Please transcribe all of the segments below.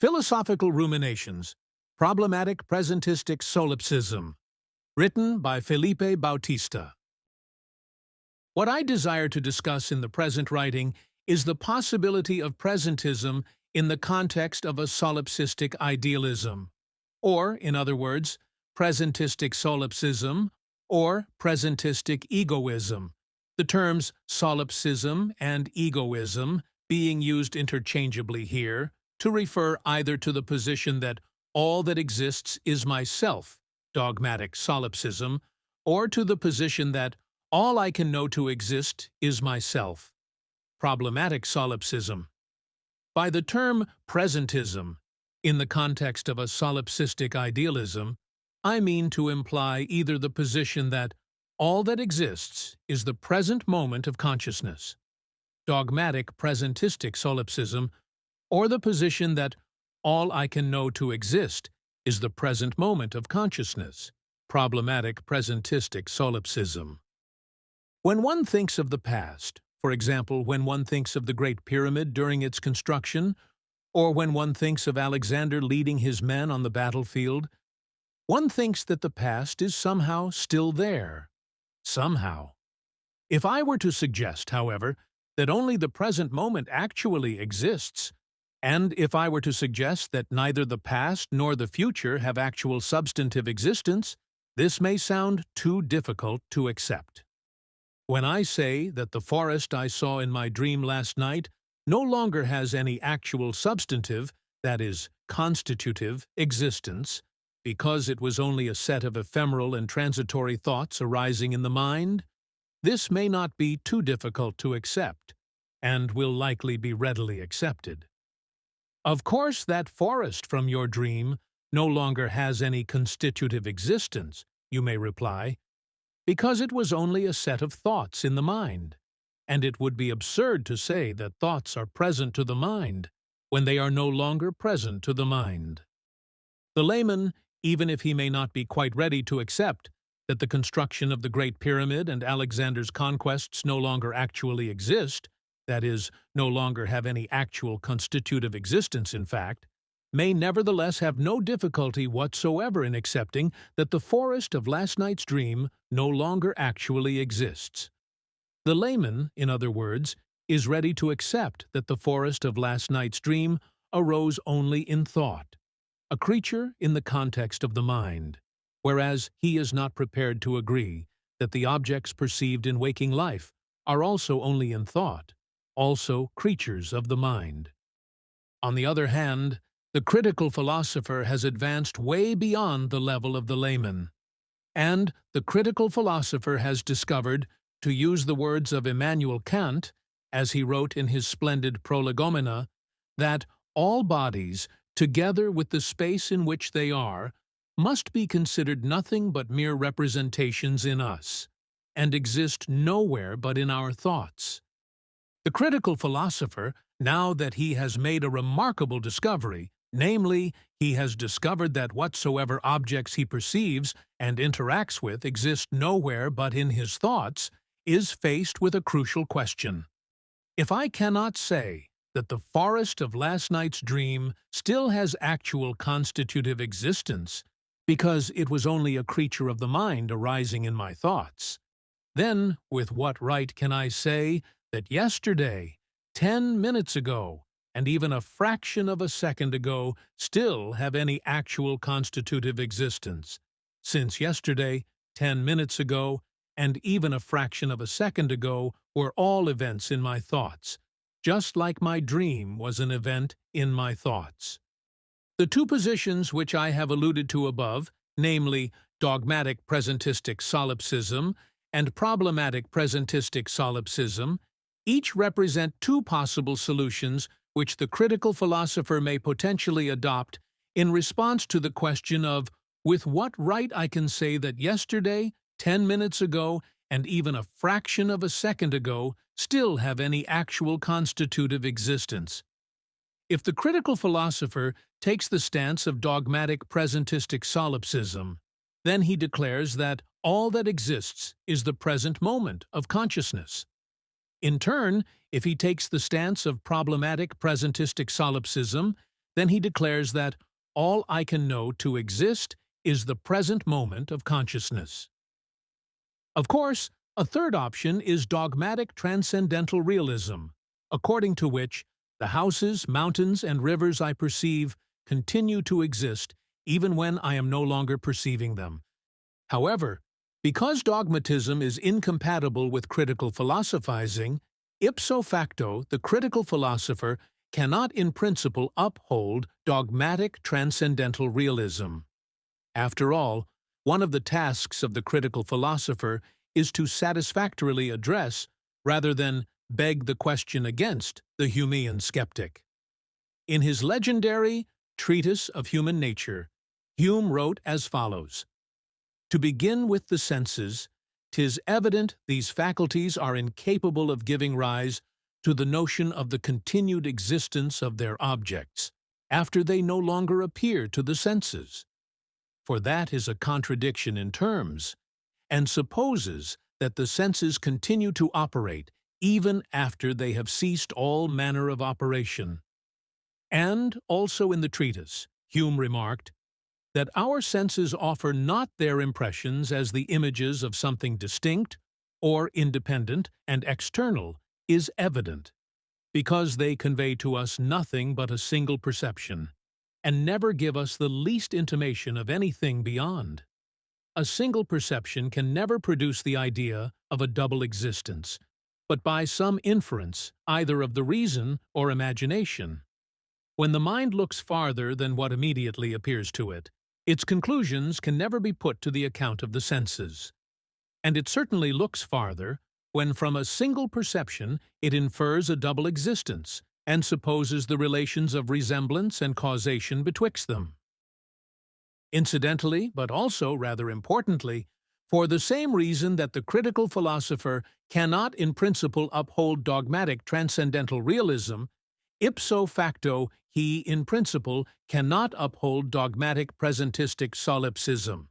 Philosophical Ruminations, Problematic Presentistic Solipsism, written by Felipe Bautista. What I desire to discuss in the present writing is the possibility of presentism in the context of a solipsistic idealism, or, in other words, presentistic solipsism or presentistic egoism, the terms solipsism and egoism being used interchangeably here to refer either to the position that all that exists is myself, dogmatic solipsism, or to the position that all I can know to exist is myself, problematic solipsism. By the term presentism, in the context of a solipsistic idealism, I mean to imply either the position that all that exists is the present moment of consciousness, dogmatic presentistic solipsism, or the position that all I can know to exist is the present moment of consciousness, problematic presentistic solipsism. When one thinks of the past, for example, when one thinks of the Great Pyramid during its construction, or when one thinks of Alexander leading his men on the battlefield, one thinks that the past is somehow still there. Somehow. If I were to suggest, however, that only the present moment actually exists, and if I were to suggest that neither the past nor the future have actual substantive existence, this may sound too difficult to accept. When I say that the forest I saw in my dream last night no longer has any actual substantive, that is, constitutive, existence, because it was only a set of ephemeral and transitory thoughts arising in the mind, this may not be too difficult to accept, and will likely be readily accepted. Of course, that forest from your dream no longer has any constitutive existence, you may reply, because it was only a set of thoughts in the mind, and it would be absurd to say that thoughts are present to the mind when they are no longer present to the mind. The layman, even if he may not be quite ready to accept that the construction of the Great Pyramid and Alexander's conquests no longer actually exist, that is, no longer have any actual constitutive existence in fact, may nevertheless have no difficulty whatsoever in accepting that the forest of last night's dream no longer actually exists. The layman, in other words, is ready to accept that the forest of last night's dream arose only in thought, a creature in the context of the mind, whereas he is not prepared to agree that the objects perceived in waking life are also only in thought, also creatures of the mind. On the other hand, the critical philosopher has advanced way beyond the level of the layman, and the critical philosopher has discovered, to use the words of Immanuel Kant, as he wrote in his splendid Prolegomena, that all bodies, together with the space in which they are, must be considered nothing but mere representations in us, and exist nowhere but in our thoughts. The critical philosopher, now that he has made a remarkable discovery, namely, he has discovered that whatsoever objects he perceives and interacts with exist nowhere but in his thoughts, is faced with a crucial question. If I cannot say that the forest of last night's dream still has actual constitutive existence, because it was only a creature of the mind arising in my thoughts, then with what right can I say that yesterday, 10 minutes ago, and even a fraction of a second ago still have any actual constitutive existence, since yesterday, 10 minutes ago, and even a fraction of a second ago were all events in my thoughts, just like my dream was an event in my thoughts. The two positions which I have alluded to above, namely dogmatic presentistic solipsism and problematic presentistic solipsism, each represent two possible solutions which the critical philosopher may potentially adopt in response to the question of with what right I can say that yesterday, 10 minutes ago, and even a fraction of a second ago still have any actual constitutive existence. If the critical philosopher takes the stance of dogmatic presentistic solipsism, then he declares that all that exists is the present moment of consciousness. In turn, if he takes the stance of problematic presentistic solipsism, then he declares that all I can know to exist is the present moment of consciousness. Of course, a third option is dogmatic transcendental realism, according to which the houses, mountains, and rivers I perceive continue to exist even when I am no longer perceiving them. However, because dogmatism is incompatible with critical philosophizing, ipso facto the critical philosopher cannot in principle uphold dogmatic transcendental realism. After all, one of the tasks of the critical philosopher is to satisfactorily address, rather than beg the question against, the Humean skeptic. In his legendary Treatise of Human Nature, Hume wrote as follows: "To begin with the senses, 'tis evident these faculties are incapable of giving rise to the notion of the continued existence of their objects, after they no longer appear to the senses. For that is a contradiction in terms, and supposes that the senses continue to operate even after they have ceased all manner of operation." And also in the treatise, Hume remarked that our senses offer not their impressions as the images of something distinct, or independent and external, is evident, because they convey to us nothing but a single perception, and never give us the least intimation of anything beyond. A single perception can never produce the idea of a double existence, but by some inference, either of the reason or imagination. When the mind looks farther than what immediately appears to it, its conclusions can never be put to the account of the senses. And it certainly looks farther when from a single perception it infers a double existence, and supposes the relations of resemblance and causation betwixt them. Incidentally, but also rather importantly, for the same reason that the critical philosopher cannot in principle uphold dogmatic transcendental realism, ipso facto he in principle cannot uphold dogmatic presentistic solipsism.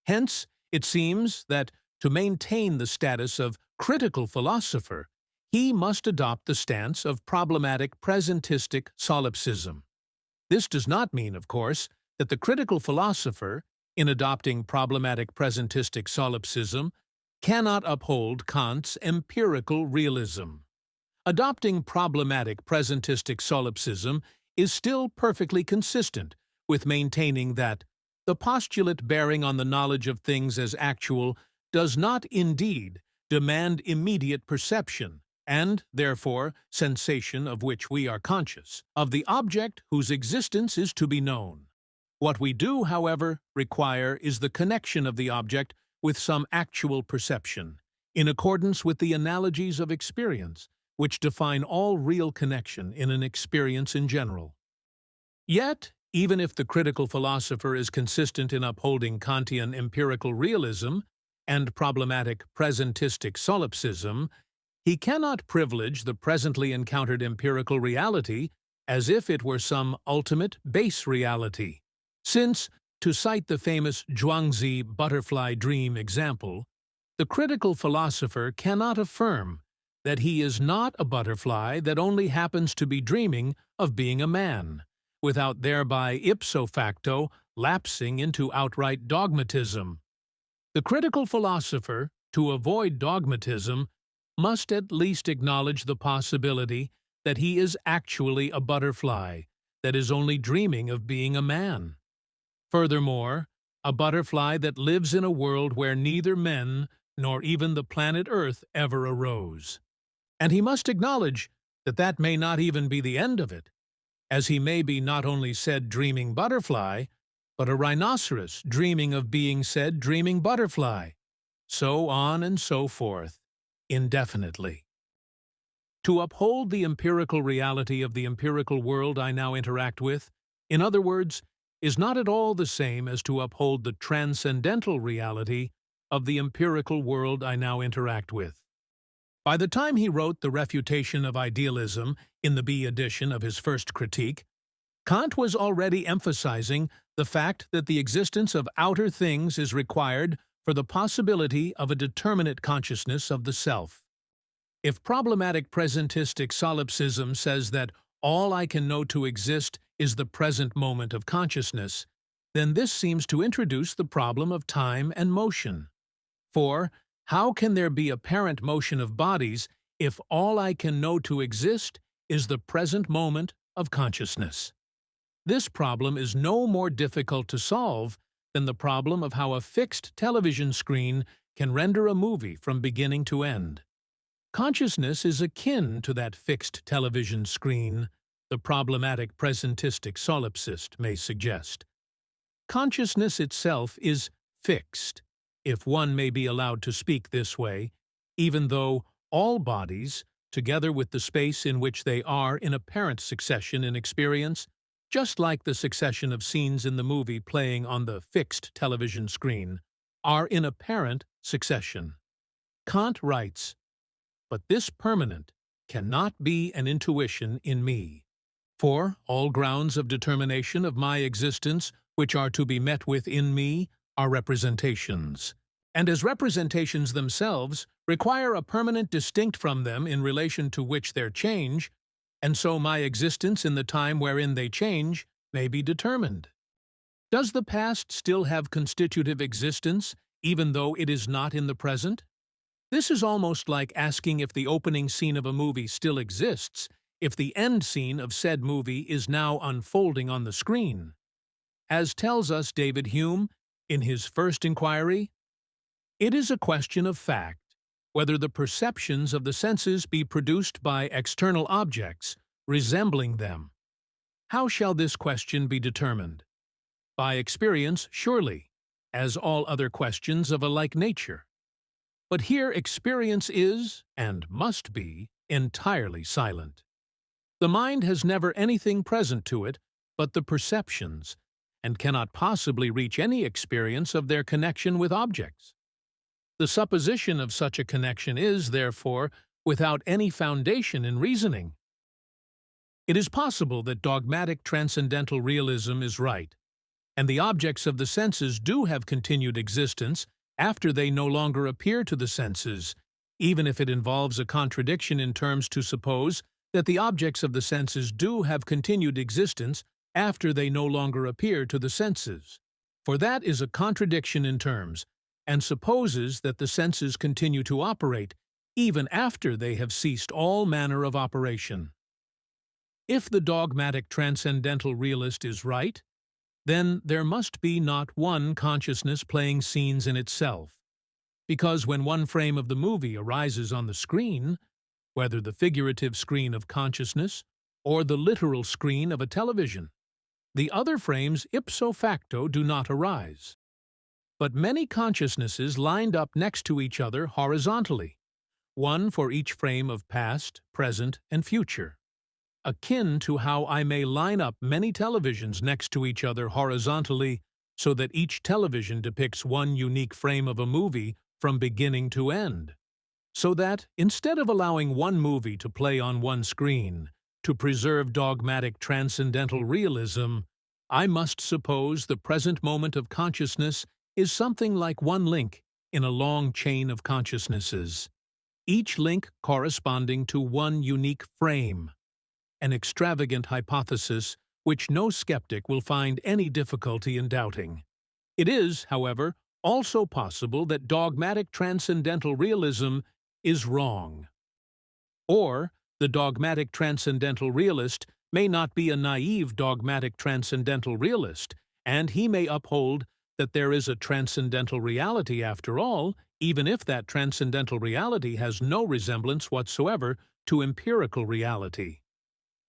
Hence, it seems that to maintain the status of critical philosopher, he must adopt the stance of problematic presentistic solipsism. This does not mean, of course, that the critical philosopher, in adopting problematic presentistic solipsism, cannot uphold Kant's empirical realism. Adopting problematic presentistic solipsism is still perfectly consistent with maintaining that the postulate bearing on the knowledge of things as actual does not indeed demand immediate perception, and, therefore, sensation of which we are conscious, of the object whose existence is to be known. What we do, however, require is the connection of the object with some actual perception, in accordance with the analogies of experience, which define all real connection in an experience in general. Yet, even if the critical philosopher is consistent in upholding Kantian empirical realism and problematic presentistic solipsism, he cannot privilege the presently encountered empirical reality as if it were some ultimate base reality. Since, to cite the famous Zhuangzi butterfly dream example, the critical philosopher cannot affirm that he is not a butterfly that only happens to be dreaming of being a man, without thereby ipso facto lapsing into outright dogmatism. The critical philosopher, to avoid dogmatism, must at least acknowledge the possibility that he is actually a butterfly that is only dreaming of being a man. Furthermore, a butterfly that lives in a world where neither men nor even the planet Earth ever arose. And he must acknowledge that that may not even be the end of it, as he may be not only said dreaming butterfly, but a rhinoceros dreaming of being said dreaming butterfly, so on and so forth, indefinitely. To uphold the empirical reality of the empirical world I now interact with, in other words, is not at all the same as to uphold the transcendental reality of the empirical world I now interact with. By the time he wrote The Refutation of Idealism in the B edition of his first critique, Kant was already emphasizing the fact that the existence of outer things is required for the possibility of a determinate consciousness of the self. If problematic presentistic solipsism says that all I can know to exist is the present moment of consciousness, then this seems to introduce the problem of time and motion. For, how can there be apparent motion of bodies if all I can know to exist is the present moment of consciousness? This problem is no more difficult to solve than the problem of how a fixed television screen can render a movie from beginning to end. Consciousness is akin to that fixed television screen, the problematic presentistic solipsist may suggest. Consciousness itself is fixed, if one may be allowed to speak this way, even though all bodies, together with the space in which they are in apparent succession in experience, just like the succession of scenes in the movie playing on the fixed television screen, are in apparent succession. Kant writes, "But this permanent cannot be an intuition in me. For all grounds of determination of my existence which are to be met with in me are representations, and as representations themselves require a permanent distinct from them in relation to which their change, and so my existence in the time wherein they change may be determined. Does the past still have constitutive existence, even though it is not in the present? This is almost like asking if the opening scene of a movie still exists, if the end scene of said movie is now unfolding on the screen. As tells us David Hume in his first inquiry, it is a question of fact whether the perceptions of the senses be produced by external objects resembling them. How shall this question be determined? By experience, surely, as all other questions of a like nature. But here experience is, and must be, entirely silent. The mind has never anything present to it but the perceptions, and cannot possibly reach any experience of their connection with objects. The supposition of such a connection is, therefore, without any foundation in reasoning. It is possible that dogmatic transcendental realism is right, and the objects of the senses do have continued existence after they no longer appear to the senses, even if it involves a contradiction in terms to suppose that the objects of the senses do have continued existence after they no longer appear to the senses. For that is a contradiction in terms, and supposes that the senses continue to operate even after they have ceased all manner of operation. If the dogmatic transcendental realist is right, then there must be not one consciousness playing scenes in itself, because when one frame of the movie arises on the screen, whether the figurative screen of consciousness or the literal screen of a television, the other frames ipso facto do not arise, but many consciousnesses lined up next to each other horizontally, one for each frame of past, present, and future, akin to how I may line up many televisions next to each other horizontally so that each television depicts one unique frame of a movie from beginning to end, so that, instead of allowing one movie to play on one screen, to preserve dogmatic transcendental realism, I must suppose the present moment of consciousness is something like one link in a long chain of consciousnesses, each link corresponding to one unique frame, an extravagant hypothesis which no skeptic will find any difficulty in doubting. It is, however, also possible that dogmatic transcendental realism is wrong. Or the dogmatic transcendental realist may not be a naive dogmatic transcendental realist, and he may uphold that there is a transcendental reality after all, even if that transcendental reality has no resemblance whatsoever to empirical reality.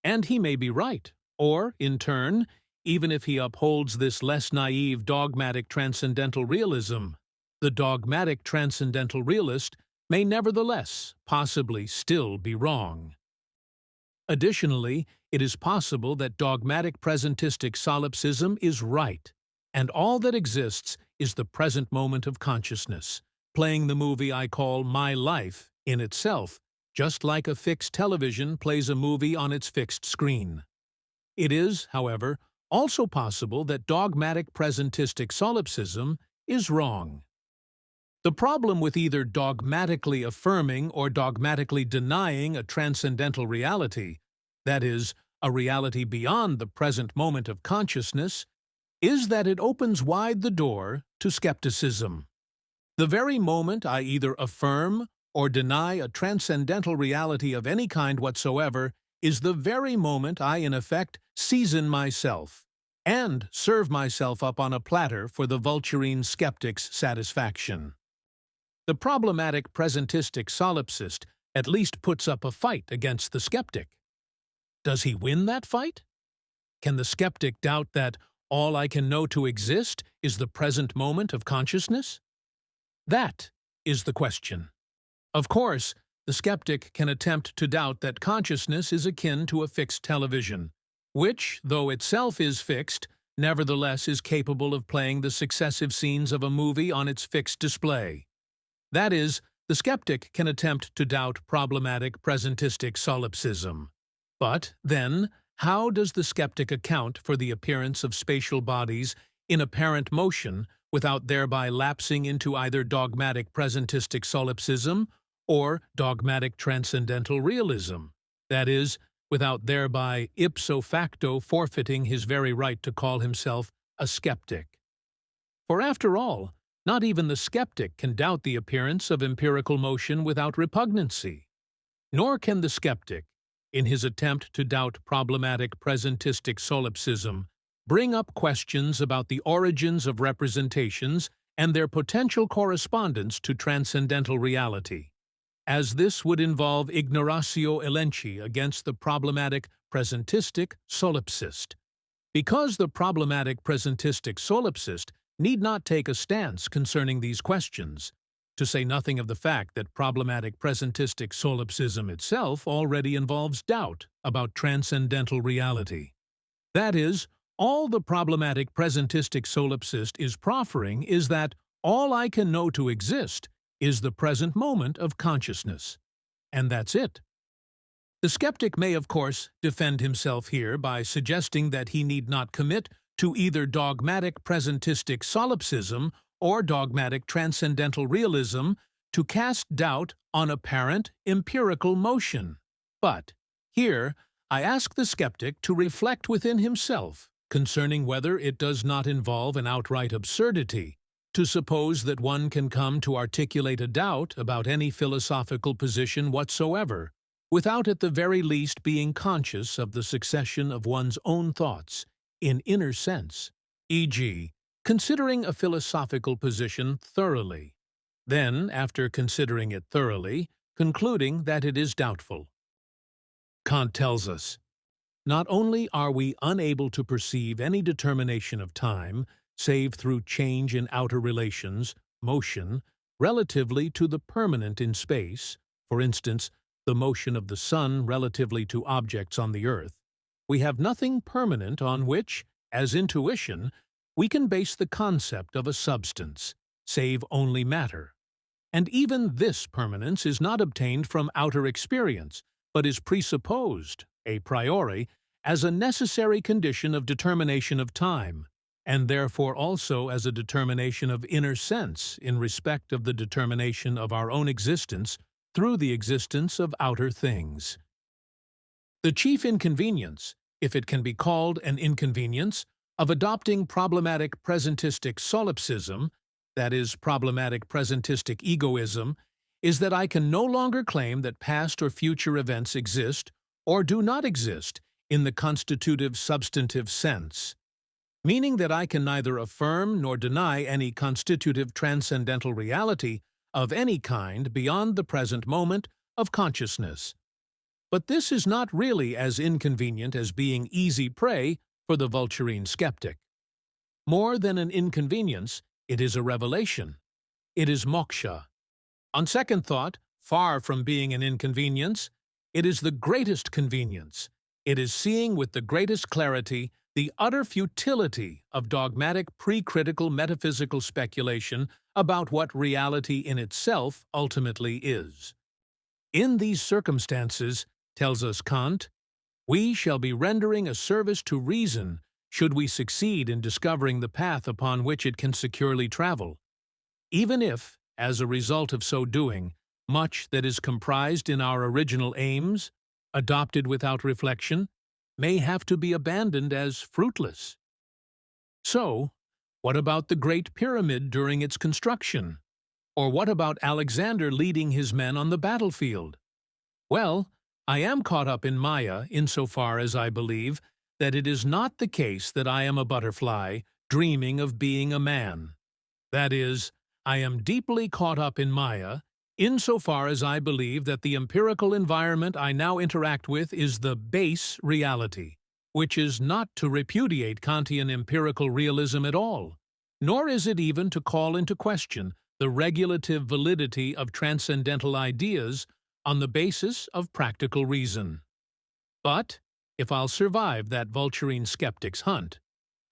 And he may be right, or, in turn, even if he upholds this less naive dogmatic transcendental realism, the dogmatic transcendental realist may nevertheless possibly still be wrong. Additionally, it is possible that dogmatic presentistic solipsism is right, and all that exists is the present moment of consciousness, playing the movie I call my life in itself, just like a fixed television plays a movie on its fixed screen. It is, however, also possible that dogmatic presentistic solipsism is wrong. The problem with either dogmatically affirming or dogmatically denying a transcendental reality, that is, a reality beyond the present moment of consciousness is that it opens wide the door to skepticism. The very moment I either affirm or deny a transcendental reality of any kind whatsoever is the very moment I, in effect, season myself and serve myself up on a platter for the vulturine skeptic's satisfaction. The problematic presentistic solipsist at least puts up a fight against the skeptic. Does he win that fight? Can the skeptic doubt that all I can know to exist is the present moment of consciousness? That is the question. Of course, the skeptic can attempt to doubt that consciousness is akin to a fixed television, which, though itself is fixed, nevertheless is capable of playing the successive scenes of a movie on its fixed display. That is, the skeptic can attempt to doubt problematic presentistic solipsism. But, then, how does the skeptic account for the appearance of spatial bodies in apparent motion without thereby lapsing into either dogmatic presentistic solipsism or dogmatic transcendental realism? That is, without thereby ipso facto forfeiting his very right to call himself a skeptic. For after all, not even the skeptic can doubt the appearance of empirical motion without repugnancy. Nor can the skeptic, in his attempt to doubt problematic presentistic solipsism, bring up questions about the origins of representations and their potential correspondence to transcendental reality, as this would involve ignoratio elenchi against the problematic presentistic solipsist. Because the problematic presentistic solipsist need not take a stance concerning these questions, to say nothing of the fact that problematic presentistic solipsism itself already involves doubt about transcendental reality. That is, all the problematic presentistic solipsist is proffering is that all I can know to exist is the present moment of consciousness. And that's it. The skeptic may, of course, defend himself here by suggesting that he need not commit to either dogmatic presentistic solipsism or dogmatic transcendental realism to cast doubt on apparent empirical motion. But here, I ask the skeptic to reflect within himself concerning whether it does not involve an outright absurdity to suppose that one can come to articulate a doubt about any philosophical position whatsoever, without at the very least being conscious of the succession of one's own thoughts, in inner sense, e.g., considering a philosophical position thoroughly, then, after considering it thoroughly, concluding that it is doubtful. Kant tells us, not only are we unable to perceive any determination of time, save through change in outer relations, motion, relatively to the permanent in space, for instance, the motion of the sun relatively to objects on the earth, we have nothing permanent on which, as intuition, we can base the concept of a substance, save only matter. And even this permanence is not obtained from outer experience, but is presupposed, a priori, as a necessary condition of determination of time, and therefore also as a determination of inner sense in respect of the determination of our own existence through the existence of outer things. The chief inconvenience, if it can be called an inconvenience, of adopting problematic presentistic solipsism, that is, problematic presentistic egoism, is that I can no longer claim that past or future events exist or do not exist in the constitutive substantive sense, meaning that I can neither affirm nor deny any constitutive transcendental reality of any kind beyond the present moment of consciousness. But this is not really as inconvenient as being easy prey for the vulturine skeptic. More than an inconvenience, it is a revelation. It is moksha. On second thought, far from being an inconvenience, it is the greatest convenience. It is seeing with the greatest clarity the utter futility of dogmatic pre-critical metaphysical speculation about what reality in itself ultimately is. In these circumstances, tells us Kant, we shall be rendering a service to reason should we succeed in discovering the path upon which it can securely travel, even if, as a result of so doing, much that is comprised in our original aims, adopted without reflection, may have to be abandoned as fruitless. So, what about the Great Pyramid during its construction? Or what about Alexander leading his men on the battlefield? Well, I am caught up in Maya insofar as I believe that it is not the case that I am a butterfly dreaming of being a man. That is, I am deeply caught up in Maya insofar as I believe that the empirical environment I now interact with is the base reality, which is not to repudiate Kantian empirical realism at all, nor is it even to call into question the regulative validity of transcendental ideas on the basis of practical reason. But, if I'll survive that vulturine skeptic's hunt,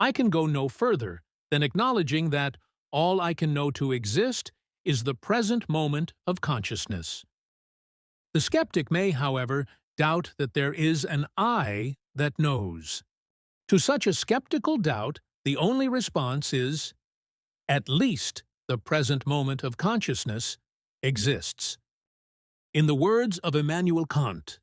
I can go no further than acknowledging that all I can know to exist is the present moment of consciousness. The skeptic may, however, doubt that there is an I that knows. To such a skeptical doubt, the only response is, at least the present moment of consciousness exists. In the words of Immanuel Kant,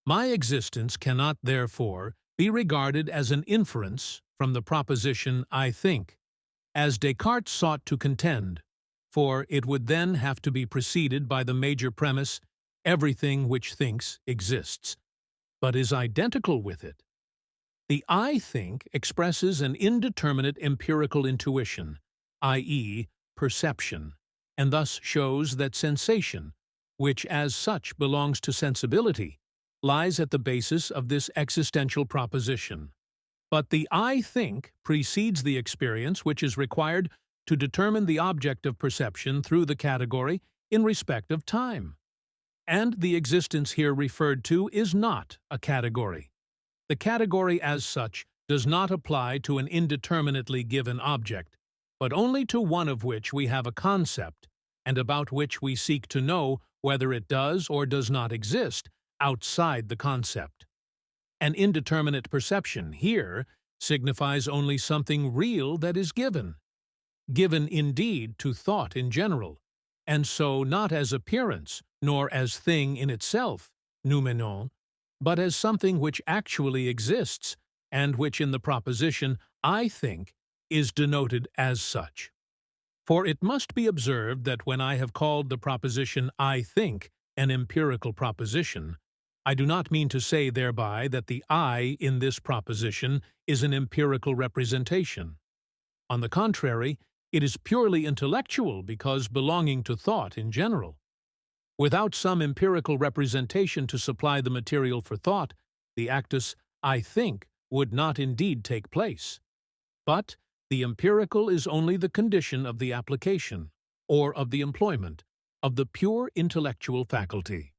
my existence cannot, therefore, be regarded as an inference from the proposition I think, as Descartes sought to contend, for it would then have to be preceded by the major premise, everything which thinks exists, but is identical with it. The I think expresses an indeterminate empirical intuition, i.e., perception, and thus shows that sensation, which as such belongs to sensibility, lies at the basis of this existential proposition. But the I think precedes the experience which is required to determine the object of perception through the category in respect of time. And the existence here referred to is not a category. The category as such does not apply to an indeterminately given object, but only to one of which we have a concept, and about which we seek to know whether it does or does not exist outside the concept. An indeterminate perception here signifies only something real that is given indeed to thought in general, and so not as appearance, nor as thing in itself, noumenon, but as something which actually exists, and which in the proposition I think is denoted as such. For it must be observed that when I have called the proposition I think an empirical proposition, I do not mean to say thereby that the I in this proposition is an empirical representation. On the contrary, it is purely intellectual because belonging to thought in general. Without some empirical representation to supply the material for thought, the actus I think would not indeed take place. But the empirical is only the condition of the application, or of the employment, of the pure intellectual faculty.